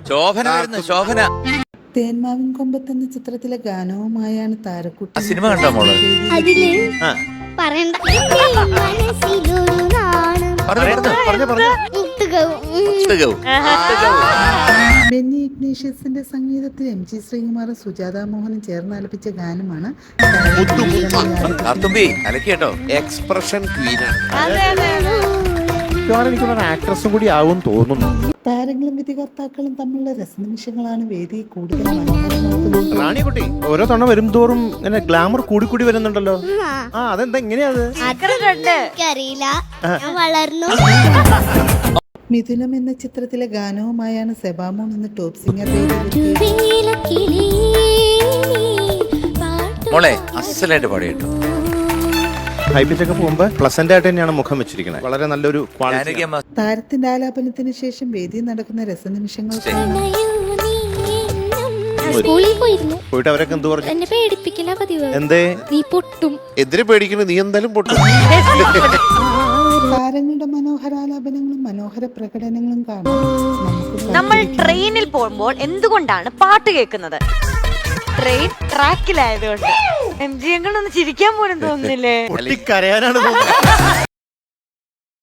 ശോഭന തേന്മാവിൻ കൊമ്പത്ത് എന്ന ചിത്രത്തിലെ ഗാനവുമായാണ് താരക്കുട്ടി സിനിമ കണ്ടോ മോള്? അതില് പറയണ്ട മനസ്സിലൊരു നാണം ബെന്നി ഇഗ്നീഷ്യസിന്റെ സംഗീതത്തിൽ MG ശ്രീകുമാറും സുജാത മോഹനും ചേർന്ന് ആലപിച്ച ഗാനമാണ് അലക്കിട്ടോ എക്സ്പ്രഷൻ ക്വീനാണ്. ആക്ട്രസും കൂടി ആവും തോന്നുന്നു. താരങ്ങളും വിധികർത്താക്കളും തമ്മിലുള്ള രസനിമിഷങ്ങളാണ് വേദി കൂടുതൽ മനോഹരമാക്കുന്നത്. റാണിക്കുട്ടി ഓരോ തവണ വരും തോറും ഇങ്ങനെ ഗ്ലാമർ കൂടി വരുന്നുണ്ടല്ലോ. അതെന്താ ഇങ്ങനെയാ? എനിക്കറിയില്ല, ഞാൻ വളർന്നു. മിഥുനം എന്ന ചിത്രത്തിലെ ഗാനവുമായാണ് സെബാമോൻ എന്ന ടോപ്പ് സിംഗർ മോളെ അസലായിട്ട് പാടിയിട്ടു. ഹൈ പിച്ചൊക്കെ പോകുമ്പോ പ്ലസന്റ് ആയിട്ട് തന്നെയാണ് മുഖം വെച്ചിരിക്കുന്നത്. വളരെ നല്ലൊരു ക്വാളിറ്റി. താരത്തിന്റെ ആലാപനത്തിന് ശേഷം വേദിയിൽ നടക്കുന്ന രസനിമിഷങ്ങൾ സ്കൂളിൽ പോയിരുന്നു. പോയിട്ട് അവരൊക്കെ എന്ത് പറഞ്ഞു? എന്നെ പേടിപ്പിക്കില്ല പതിവ്. എന്തേ? നീ പൊട്ടും. എന്തിനു പേടിക്കണു? നീ എന്തായാലും പൊട്ടും. താരങ്ങളുടെ മനോഹരാലാപനങ്ങളും മനോഹര പ്രകടനങ്ങളും കാണാം. നമ്മൾ ട്രെയിനിൽ പോകുമ്പോൾ എന്തുകൊണ്ടാണ് പാട്ട് കേൾക്കുന്നത്? ട്രെയിൻ ട്രാക്കിലായതുകൊണ്ട്. MG ഒന്ന് ചിരിക്കാൻ പോലും തോന്നുന്നില്ലേ? കരയാനാണ്